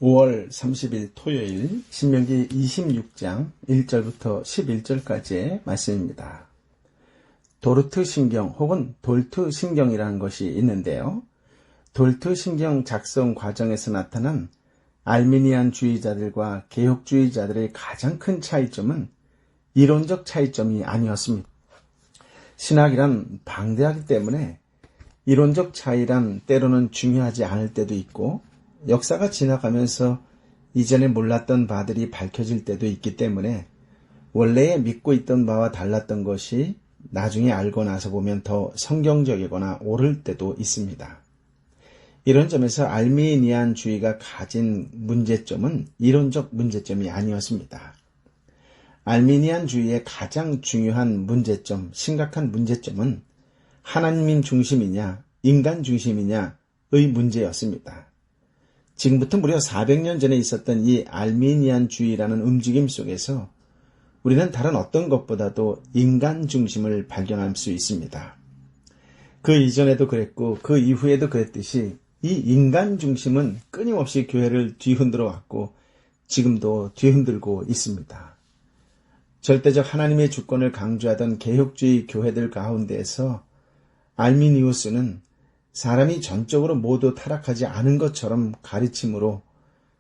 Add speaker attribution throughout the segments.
Speaker 1: 5월 30일 토요일 신명기 26장 1절부터 11절까지의 말씀입니다. 도르트 신경 혹은 돌트 신경이라는 것이 있는데요. 돌트 신경 작성 과정에서 나타난 알미니안주의자들과 개혁주의자들의 가장 큰 차이점은 이론적 차이점이 아니었습니다. 신학이란 방대하기 때문에 이론적 차이란 때로는 중요하지 않을 때도 있고 역사가 지나가면서 이전에 몰랐던 바들이 밝혀질 때도 있기 때문에 원래 믿고 있던 바와 달랐던 것이 나중에 알고 나서 보면 더 성경적이거나 옳을 때도 있습니다. 이런 점에서 알미니안주의가 가진 문제점은 이론적 문제점이 아니었습니다. 알미니안주의의 가장 중요한 문제점, 심각한 문제점은 하나님 중심이냐 인간 중심이냐의 문제였습니다. 지금부터 무려 400년 전에 있었던 이 알미니안주의라는 움직임 속에서 우리는 다른 어떤 것보다도 인간 중심을 발견할 수 있습니다. 그 이전에도 그랬고 그 이후에도 그랬듯이 이 인간 중심은 끊임없이 교회를 뒤흔들어 왔고 지금도 뒤흔들고 있습니다. 절대적 하나님의 주권을 강조하던 개혁주의 교회들 가운데에서 알미니우스는 사람이 전적으로 모두 타락하지 않은 것처럼 가르침으로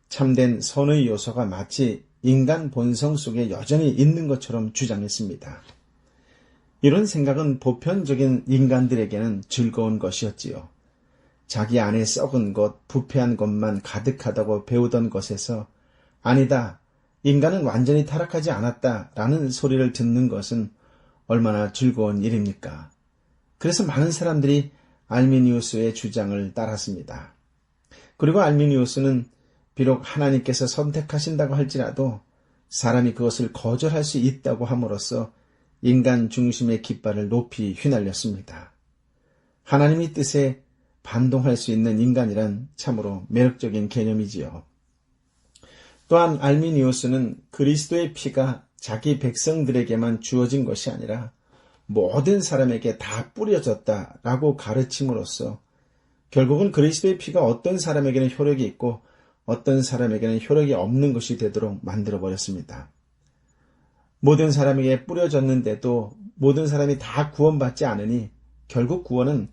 Speaker 1: 참된 선의 요소가 마치 인간 본성 속에 여전히 있는 것처럼 주장했습니다. 이런 생각은 보편적인 인간들에게는 즐거운 것이었지요. 자기 안에 썩은 것, 부패한 것만 가득하다고 배우던 것에서 아니다, 인간은 완전히 타락하지 않았다라는 소리를 듣는 것은 얼마나 즐거운 일입니까? 그래서 많은 사람들이 알미니우스의 주장을 따랐습니다. 그리고 알미니우스는 비록 하나님께서 선택하신다고 할지라도 사람이 그것을 거절할 수 있다고 함으로써 인간 중심의 깃발을 높이 휘날렸습니다. 하나님의 뜻에 반동할 수 있는 인간이란 참으로 매력적인 개념이지요. 또한 알미니우스는 그리스도의 피가 자기 백성들에게만 주어진 것이 아니라 모든 사람에게 다 뿌려졌다라고 가르침으로써 결국은 그리스도의 피가 어떤 사람에게는 효력이 있고 어떤 사람에게는 효력이 없는 것이 되도록 만들어버렸습니다. 모든 사람에게 뿌려졌는데도 모든 사람이 다 구원받지 않으니 결국 구원은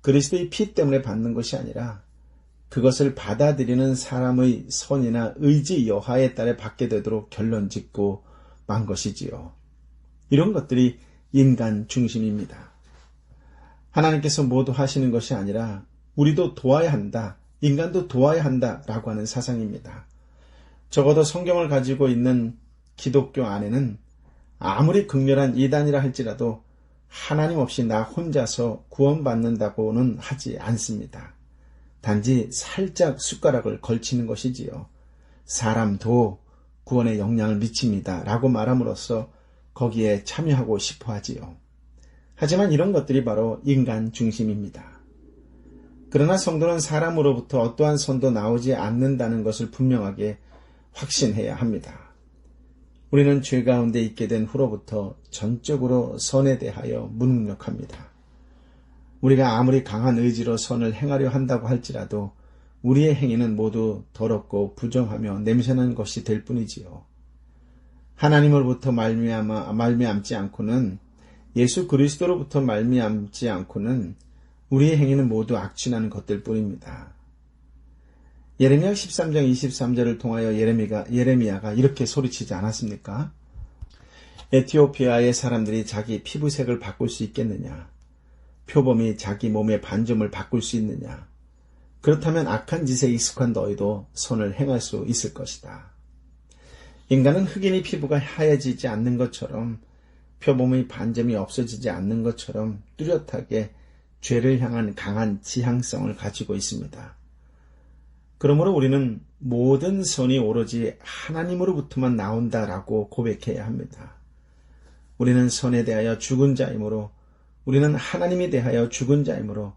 Speaker 1: 그리스도의 피 때문에 받는 것이 아니라 그것을 받아들이는 사람의 선이나 의지 여하에 따라 받게 되도록 결론짓고 만 것이지요. 이런 것들이 인간 중심입니다. 하나님께서 모두 하시는 것이 아니라 우리도 도와야 한다, 인간도 도와야 한다라고 하는 사상입니다. 적어도 성경을 가지고 있는 기독교 안에는 아무리 극렬한 이단이라 할지라도 하나님 없이 나 혼자서 구원받는다고는 하지 않습니다. 단지 살짝 숟가락을 걸치는 것이지요. 사람도 구원에 영향을 미칩니다 라고 말함으로써 거기에 참여하고 싶어 하지요. 하지만 이런 것들이 바로 인간 중심입니다. 그러나 성도는 사람으로부터 어떠한 선도 나오지 않는다는 것을 분명하게 확신해야 합니다. 우리는 죄 가운데 있게 된 후로부터 전적으로 선에 대하여 무능력합니다. 우리가 아무리 강한 의지로 선을 행하려 한다고 할지라도 우리의 행위는 모두 더럽고 부정하며 냄새나는 것이 될 뿐이지요. 하나님으로부터 말미암지 않고는 예수 그리스도로부터 말미암지 않고는 우리의 행위는 모두 악취나는 것들 뿐입니다. 예레미야 13장 23절을 통하여 예레미야가 이렇게 소리치지 않았습니까? 에티오피아의 사람들이 자기 피부색을 바꿀 수 있겠느냐? 표범이 자기 몸의 반점을 바꿀 수 있느냐? 그렇다면 악한 짓에 익숙한 너희도 선을 행할 수 있을 것이다. 인간은 흑인의 피부가 하얘지지 않는 것처럼 표범의 반점이 없어지지 않는 것처럼 뚜렷하게 죄를 향한 강한 지향성을 가지고 있습니다. 그러므로 우리는 모든 선이 오로지 하나님으로부터만 나온다라고 고백해야 합니다. 우리는 선에 대하여 죽은 자이므로 우리는 하나님에 대하여 죽은 자이므로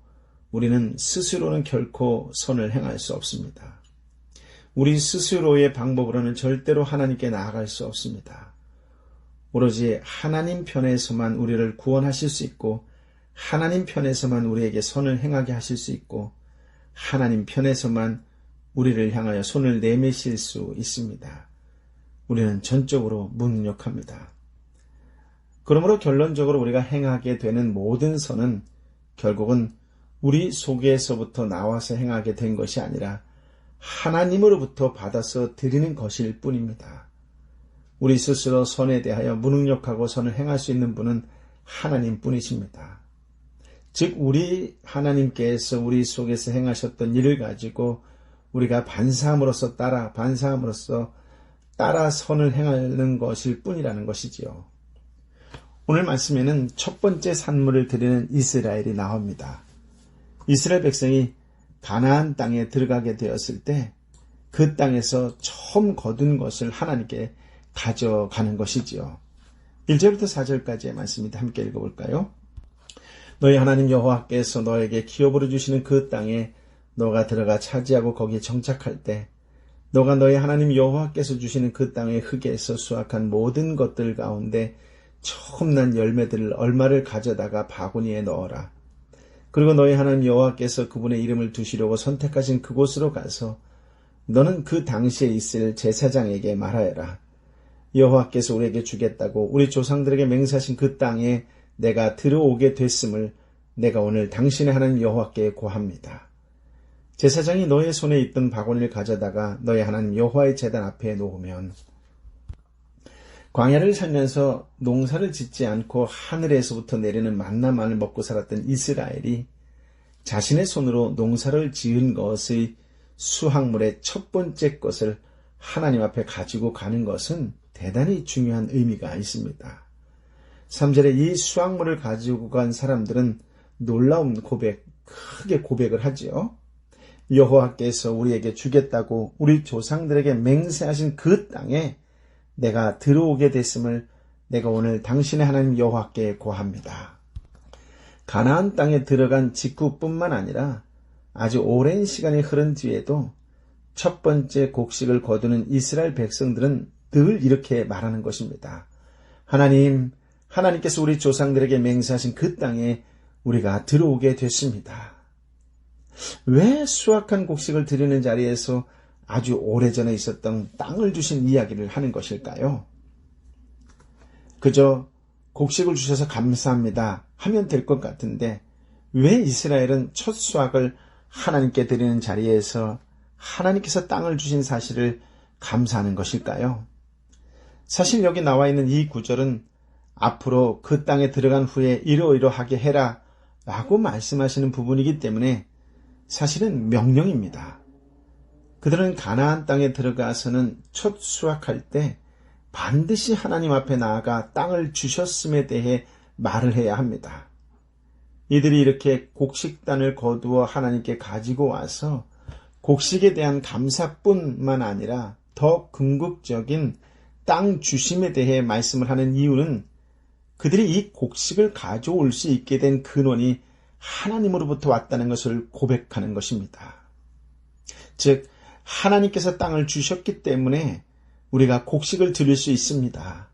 Speaker 1: 우리는 스스로는 결코 선을 행할 수 없습니다. 우리 스스로의 방법으로는 절대로 하나님께 나아갈 수 없습니다. 오로지 하나님 편에서만 우리를 구원하실 수 있고 하나님 편에서만 우리에게 선을 행하게 하실 수 있고 하나님 편에서만 우리를 향하여 손을 내미실 수 있습니다. 우리는 전적으로 무능력합니다. 그러므로 결론적으로 우리가 행하게 되는 모든 선은 결국은 우리 속에서부터 나와서 행하게 된 것이 아니라 하나님으로부터 받아서 드리는 것일 뿐입니다. 우리 스스로 선에 대하여 무능력하고 선을 행할 수 있는 분은 하나님 뿐이십니다. 즉 우리 하나님께서 우리 속에서 행하셨던 일을 가지고 우리가 반사함으로써 따라 선을 행하는 것일 뿐이라는 것이지요. 오늘 말씀에는 첫 번째 산물을 드리는 이스라엘이 나옵니다. 이스라엘 백성이 가나안 땅에 들어가게 되었을 때 그 땅에서 처음 거둔 것을 하나님께 가져가는 것이지요. 1절부터 4절까지의 말씀입니다. 함께 읽어볼까요? 너희 하나님 여호와께서 너에게 기업으로 주시는 그 땅에 너가 들어가 차지하고 거기에 정착할 때 너가 너희 하나님 여호와께서 주시는 그 땅의 흙에서 수확한 모든 것들 가운데 처음 난 열매들을 얼마를 가져다가 바구니에 넣어라. 그리고 너희 하나님 여호와께서 그분의 이름을 두시려고 선택하신 그곳으로 가서 너는 그 당시에 있을 제사장에게 말하여라. 여호와께서 우리에게 주겠다고 우리 조상들에게 맹세하신 그 땅에 내가 들어오게 됐음을 내가 오늘 당신의 하나님 여호와께 고합니다. 제사장이 너의 손에 있던 바구니를 가져다가 너의 하나님 여호와의 제단 앞에 놓으면 광야를 살면서 농사를 짓지 않고 하늘에서부터 내리는 만나만을 먹고 살았던 이스라엘이 자신의 손으로 농사를 지은 것의 수확물의 첫 번째 것을 하나님 앞에 가지고 가는 것은 대단히 중요한 의미가 있습니다. 3절에 이 수확물을 가지고 간 사람들은 놀라운 크게 고백을 하지요. 여호와께서 우리에게 주겠다고 우리 조상들에게 맹세하신 그 땅에 내가 들어오게 됐음을 내가 오늘 당신의 하나님 여호와께 고합니다. 가나안 땅에 들어간 직후뿐만 아니라 아주 오랜 시간이 흐른 뒤에도 첫 번째 곡식을 거두는 이스라엘 백성들은 늘 이렇게 말하는 것입니다. 하나님께서 우리 조상들에게 맹세하신 그 땅에 우리가 들어오게 됐습니다. 왜 수확한 곡식을 드리는 자리에서 아주 오래전에 있었던 땅을 주신 이야기를 하는 것일까요? 그저 곡식을 주셔서 감사합니다 하면 될 것 같은데 왜 이스라엘은 첫 수확을 하나님께 드리는 자리에서 하나님께서 땅을 주신 사실을 감사하는 것일까요? 사실 여기 나와 있는 이 구절은 앞으로 그 땅에 들어간 후에 이러이러하게 해라 라고 말씀하시는 부분이기 때문에 사실은 명령입니다. 그들은 가나안 땅에 들어가서는 첫 수확할 때 반드시 하나님 앞에 나아가 땅을 주셨음에 대해 말을 해야 합니다. 이들이 이렇게 곡식단을 거두어 하나님께 가지고 와서 곡식에 대한 감사뿐만 아니라 더 궁극적인 땅 주심에 대해 말씀을 하는 이유는 그들이 이 곡식을 가져올 수 있게 된 근원이 하나님으로부터 왔다는 것을 고백하는 것입니다. 즉 하나님께서 땅을 주셨기 때문에 우리가 곡식을 드릴 수 있습니다.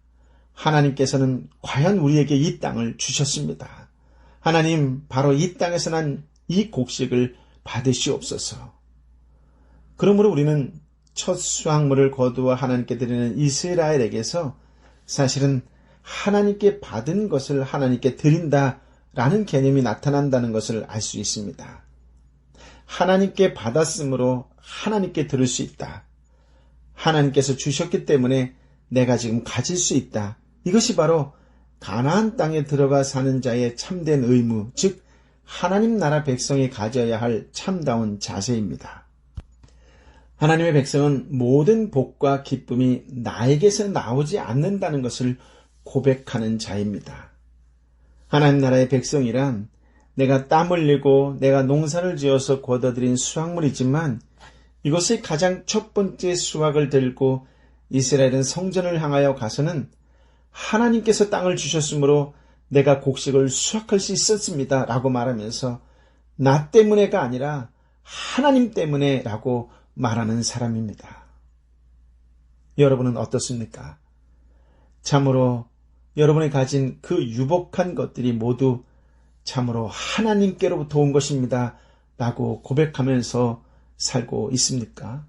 Speaker 1: 하나님께서는 과연 우리에게 이 땅을 주셨습니다. 하나님, 바로 이 땅에서 난 이 곡식을 받으시옵소서. 그러므로 우리는 첫 수확물을 거두어 하나님께 드리는 이스라엘에게서 사실은 하나님께 받은 것을 하나님께 드린다라는 개념이 나타난다는 것을 알 수 있습니다. 하나님께 받았으므로 하나님께 들을 수 있다. 하나님께서 주셨기 때문에 내가 지금 가질 수 있다. 이것이 바로 가나안 땅에 들어가 사는 자의 참된 의무, 즉 하나님 나라 백성이 가져야 할 참다운 자세입니다. 하나님의 백성은 모든 복과 기쁨이 나에게서 나오지 않는다는 것을 고백하는 자입니다. 하나님 나라의 백성이란 내가 땀 흘리고 내가 농사를 지어서 거둬들인 수확물이지만 이것의 가장 첫 번째 수확을 들고 이스라엘은 성전을 향하여 가서는 하나님께서 땅을 주셨으므로 내가 곡식을 수확할 수 있었습니다 라고 말하면서 나 때문에가 아니라 하나님 때문에 라고 말하는 사람입니다. 여러분은 어떻습니까? 참으로 여러분이 가진 그 유복한 것들이 모두 참으로 하나님께로부터 온 것입니다 라고 고백하면서 살고 있습니까?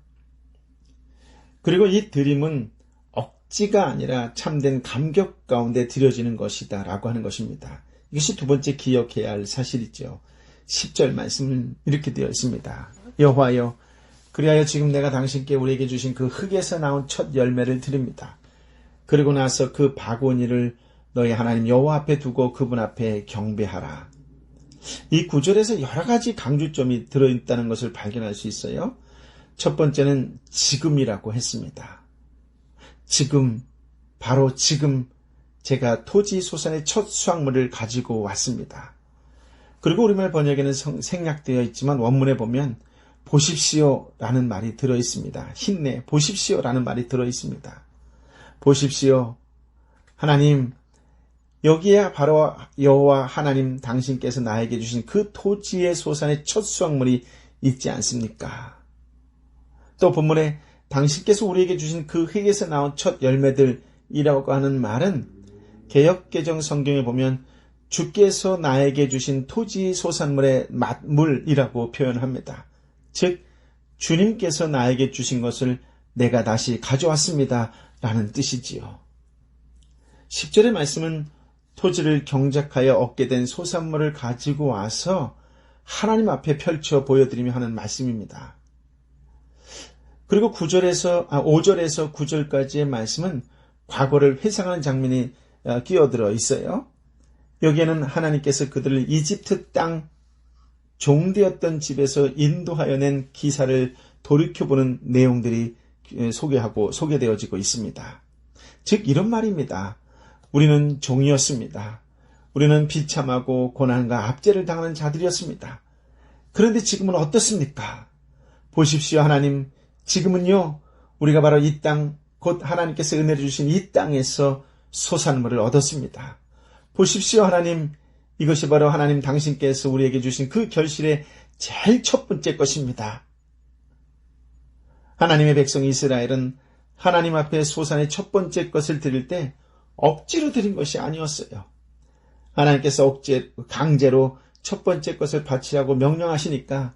Speaker 1: 그리고 이 드림은 억지가 아니라 참된 감격 가운데 드려지는 것이다 라고 하는 것입니다. 이것이 두 번째 기억해야 할 사실이죠. 10절 말씀은 이렇게 되어 있습니다. 여호와여, 그리하여 지금 내가 당신께 우리에게 주신 그 흙에서 나온 첫 열매를 드립니다. 그리고 나서 그 바구니를 너희 하나님 여호와 앞에 두고 그분 앞에 경배하라. 이 구절에서 여러 가지 강조점이 들어있다는 것을 발견할 수 있어요. 첫 번째는 지금이라고 했습니다. 지금, 바로 지금 제가 토지 소산의 첫 수확물을 가지고 왔습니다. 그리고 우리말 번역에는 생략되어 있지만 원문에 보면 보십시오 라는 말이 들어있습니다. 힘내, 보십시오 라는 말이 들어있습니다. 보십시오. 하나님, 여기에 바로 여호와 하나님 당신께서 나에게 주신 그 토지의 소산의 첫 수확물이 있지 않습니까? 또 본문에 당신께서 우리에게 주신 그 흙에서 나온 첫 열매들이라고 하는 말은 개역개정 성경에 보면 주께서 나에게 주신 토지 소산물의 맛물이라고 표현합니다. 즉 주님께서 나에게 주신 것을 내가 다시 가져왔습니다 라는 뜻이지요. 10절의 말씀은 토지를 경작하여 얻게 된 소산물을 가지고 와서 하나님 앞에 펼쳐 보여드리며 하는 말씀입니다. 그리고 5절에서 9절까지의 말씀은 과거를 회상하는 장면이 끼어들어 있어요. 여기에는 하나님께서 그들을 이집트 땅 종되었던 집에서 인도하여 낸 기사를 돌이켜보는 내용들이 소개되어지고 있습니다. 즉 이런 말입니다. 우리는 종이었습니다. 우리는 비참하고 고난과 압제를 당하는 자들이었습니다. 그런데 지금은 어떻습니까? 보십시오 하나님, 지금은요 우리가 바로 이 땅, 곧 하나님께서 은혜를 주신 이 땅에서 소산물을 얻었습니다. 보십시오 하나님, 이것이 바로 하나님 당신께서 우리에게 주신 그 결실의 제일 첫 번째 것입니다. 하나님의 백성 이스라엘은 하나님 앞에 소산의 첫 번째 것을 드릴 때 억지로 드린 것이 아니었어요. 하나님께서 강제로 첫 번째 것을 바치라고 명령하시니까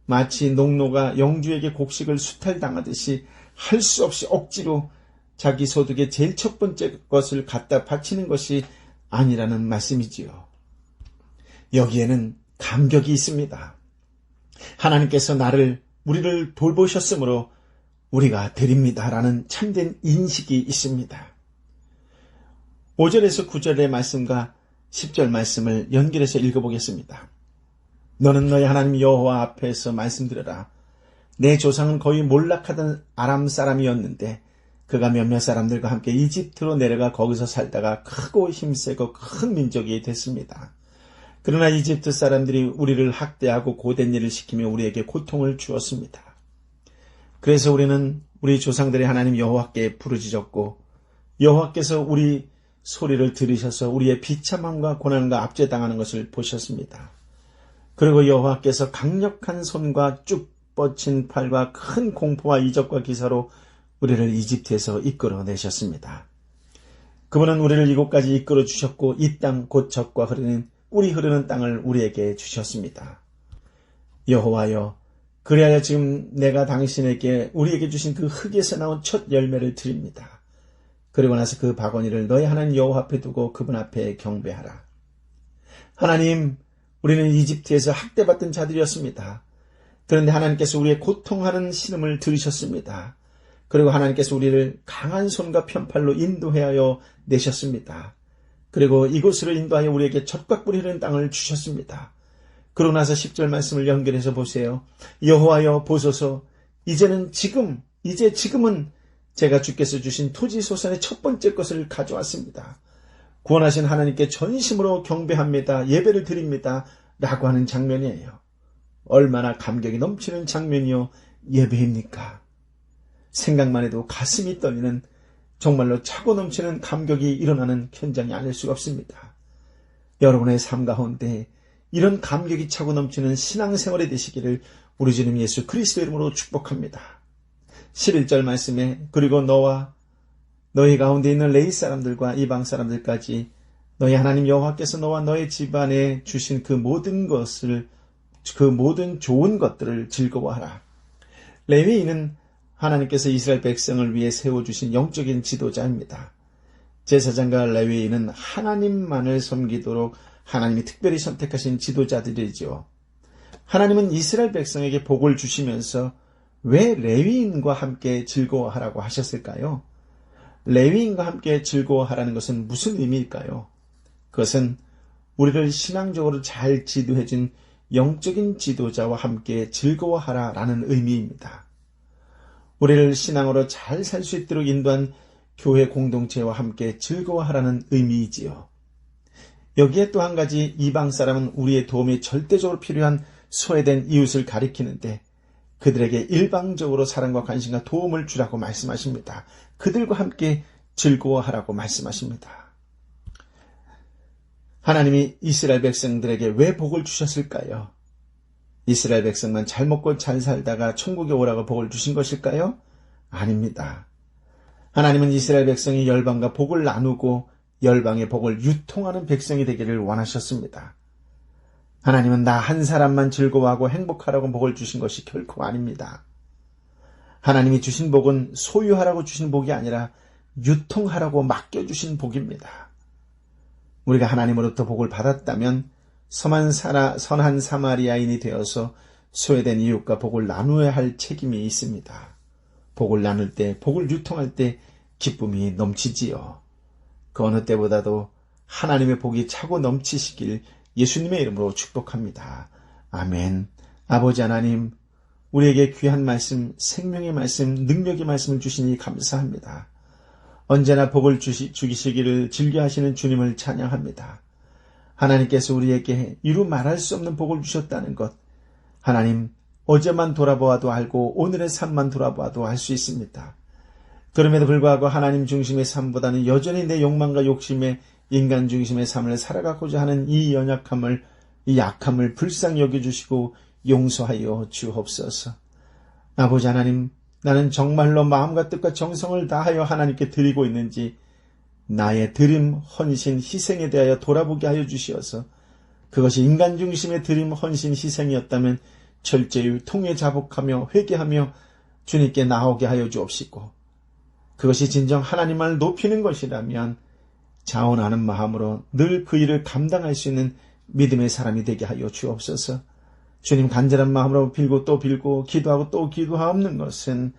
Speaker 1: 마치 농노가 영주에게 곡식을 수탈당하듯이 할 수 없이 억지로 자기 소득의 제일 첫 번째 것을 갖다 바치는 것이 아니라는 말씀이지요. 여기에는 감격이 있습니다. 하나님께서 우리를 돌보셨으므로 우리가 드립니다라는 참된 인식이 있습니다. 5절에서 9절의 말씀과 10절 말씀을 연결해서 읽어보겠습니다. 너는 너희 하나님 여호와 앞에서 말씀드려라. 내 조상은 거의 몰락하던 아람 사람이었는데 그가 몇몇 사람들과 함께 이집트로 내려가 거기서 살다가 크고 힘세고 큰 민족이 됐습니다. 그러나 이집트 사람들이 우리를 학대하고 고된 일을 시키며 우리에게 고통을 주었습니다. 그래서 우리는 우리 조상들의 하나님 여호와께 부르짖었고 여호와께서 우리 소리를 들으셔서 우리의 비참함과 고난과 압제당하는 것을 보셨습니다. 그리고 여호와께서 강력한 손과 쭉 뻗친 팔과 큰 공포와 이적과 기사로 우리를 이집트에서 이끌어내셨습니다. 그분은 우리를 이곳까지 이끌어 주셨고 이 땅 곧 젖과 흐르는 땅을 우리에게 주셨습니다. 여호와여, 그리하여 지금 내가 당신에게 우리에게 주신 그 흙에서 나온 첫 열매를 드립니다. 그리고 나서 그 바구니를 너희 하나님 여호와 앞에 두고 그분 앞에 경배하라. 하나님, 우리는 이집트에서 학대받던 자들이었습니다. 그런데 하나님께서 우리의 고통하는 신음을 들으셨습니다. 그리고 하나님께서 우리를 강한 손과 편팔로 인도하여 내셨습니다. 그리고 이곳으로 인도하여 우리에게 젖과 꿀이 흐르는 땅을 주셨습니다. 그러고 나서 10절 말씀을 연결해서 보세요. 여호와여 보소서, 지금은 제가 주께서 주신 토지 소산의 첫 번째 것을 가져왔습니다. 구원하신 하나님께 전심으로 경배합니다. 예배를 드립니다. 라고 하는 장면이에요. 얼마나 감격이 넘치는 장면이요 예배입니까? 생각만 해도 가슴이 떨리는 정말로 차고 넘치는 감격이 일어나는 현장이 아닐 수가 없습니다. 여러분의 삶 가운데 이런 감격이 차고 넘치는 신앙생활이 되시기를 우리 주님 예수 그리스도 이름으로 축복합니다. 11절 말씀에 그리고 너와 너희 가운데 있는 레위 사람들과 이방 사람들까지 너희 하나님 여호와께서 너와 너의 집안에 주신 그 모든 좋은 것들을 즐거워하라. 레위인은 하나님께서 이스라엘 백성을 위해 세워주신 영적인 지도자입니다. 제사장과 레위인은 하나님만을 섬기도록 하나님이 특별히 선택하신 지도자들이죠. 하나님은 이스라엘 백성에게 복을 주시면서 왜 레위인과 함께 즐거워하라고 하셨을까요? 레위인과 함께 즐거워하라는 것은 무슨 의미일까요? 그것은 우리를 신앙적으로 잘 지도해준 영적인 지도자와 함께 즐거워하라라는 의미입니다. 우리를 신앙으로 잘 살 수 있도록 인도한 교회 공동체와 함께 즐거워하라는 의미이지요. 여기에 또 한 가지 이방 사람은 우리의 도움이 절대적으로 필요한 소외된 이웃을 가리키는데 그들에게 일방적으로 사랑과 관심과 도움을 주라고 말씀하십니다. 그들과 함께 즐거워하라고 말씀하십니다. 하나님이 이스라엘 백성들에게 왜 복을 주셨을까요? 이스라엘 백성만 잘 먹고 잘 살다가 천국에 오라고 복을 주신 것일까요? 아닙니다. 하나님은 이스라엘 백성이 열방과 복을 나누고 열방의 복을 유통하는 백성이 되기를 원하셨습니다. 하나님은 나 한 사람만 즐거워하고 행복하라고 복을 주신 것이 결코 아닙니다. 하나님이 주신 복은 소유하라고 주신 복이 아니라 유통하라고 맡겨주신 복입니다. 우리가 하나님으로부터 복을 받았다면 선한 사마리아인이 되어서 소외된 이웃과 복을 나누어야 할 책임이 있습니다. 복을 나눌 때, 복을 유통할 때 기쁨이 넘치지요. 그 어느 때보다도 하나님의 복이 차고 넘치시길 예수님의 이름으로 축복합니다. 아멘. 아버지 하나님, 우리에게 귀한 말씀, 생명의 말씀, 능력의 말씀을 주시니 감사합니다. 언제나 복을 주시기를 즐겨하시는 주님을 찬양합니다. 하나님께서 우리에게 이루 말할 수 없는 복을 주셨다는 것, 하나님, 어제만 돌아보아도 알고 오늘의 삶만 돌아보아도 알 수 있습니다. 그럼에도 불구하고 하나님 중심의 삶보다는 여전히 내 욕망과 욕심에 인간 중심의 삶을 살아가고자 하는 이 연약함을, 이 약함을 불쌍히 여겨주시고 용서하여 주옵소서. 아버지 하나님, 나는 정말로 마음과 뜻과 정성을 다하여 하나님께 드리고 있는지 나의 드림, 헌신, 희생에 대하여 돌아보게 하여 주시어서 그것이 인간 중심의 드림, 헌신, 희생이었다면 철저히 통에 자복하며 회개하며 주님께 나오게 하여 주옵시고 그것이 진정 하나님만을 높이는 것이라면 자원하는 마음으로 늘 그 일을 감당할 수 있는 믿음의 사람이 되게 하여 주옵소서. 주님 간절한 마음으로 빌고 또 빌고 기도하고 또 기도하옵는 것은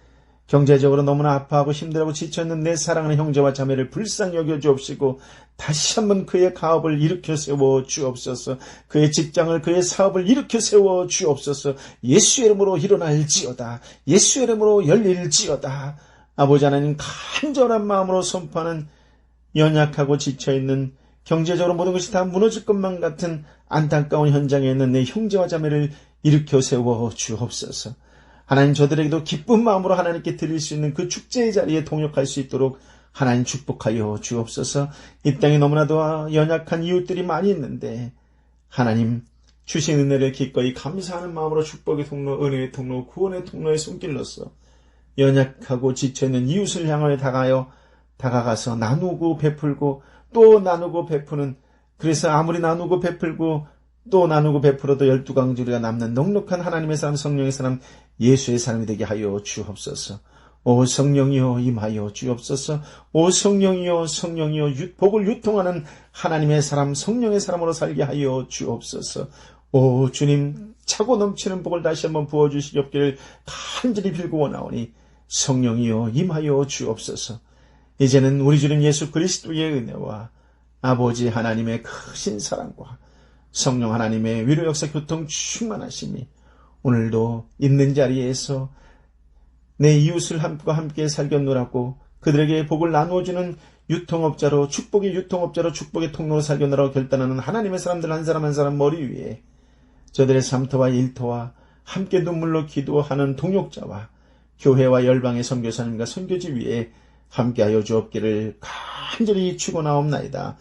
Speaker 1: 경제적으로 너무나 아파하고 힘들고 지쳐있는 내 사랑하는 형제와 자매를 불쌍히 여겨 주옵시고 다시 한번 그의 가업을 일으켜 세워 주옵소서. 그의 직장을 그의 사업을 일으켜 세워 주옵소서. 예수의 이름으로 일어날지어다. 예수의 이름으로 열릴지어다. 아버지 하나님 간절한 마음으로 선포하는 연약하고 지쳐있는 경제적으로 모든 것이 다 무너질 것만 같은 안타까운 현장에 있는 내 형제와 자매를 일으켜 세워 주옵소서. 하나님 저들에게도 기쁜 마음으로 하나님께 드릴 수 있는 그 축제의 자리에 동역할 수 있도록 하나님 축복하여 주옵소서. 이 땅에 너무나도 연약한 이웃들이 많이 있는데 하나님 주신 은혜를 기꺼이 감사하는 마음으로 축복의 통로, 은혜의 통로, 구원의 통로의 손길로서 연약하고 지쳐있는 이웃을 향하여 다가가서 나누고 베풀고 또 나누고 베푸는, 그래서 아무리 나누고 베풀고 또 나누고 베풀어도 12강주리가 남는 넉넉한 하나님의 사람, 성령의 사람, 예수의 사람이 되게 하여 주옵소서. 오 성령이여 임하여 주옵소서. 오 성령이여 복을 유통하는 하나님의 사람, 성령의 사람으로 살게 하여 주옵소서. 오 주님 차고 넘치는 복을 다시 한번 부어주시기 없기를 간절히 빌고 원하오니 성령이여 임하여 주옵소서. 이제는 우리 주님 예수 그리스도의 은혜와 아버지 하나님의 크신 사랑과 성령 하나님의 위로 역사 교통 충만하심이 오늘도 있는 자리에서 내 이웃을 함께 살겨노라고 그들에게 복을 나누어주는 유통업자로, 축복의 유통업자로, 축복의 통로로 살겨노라고 결단하는 하나님의 사람들 한 사람 한 사람 머리 위에 저들의 삶터와 일터와 함께 눈물로 기도하는 동역자와 교회와 열방의 선교사님과 선교지 위에 함께하여 주옵기를 간절히 축원하옵나이다.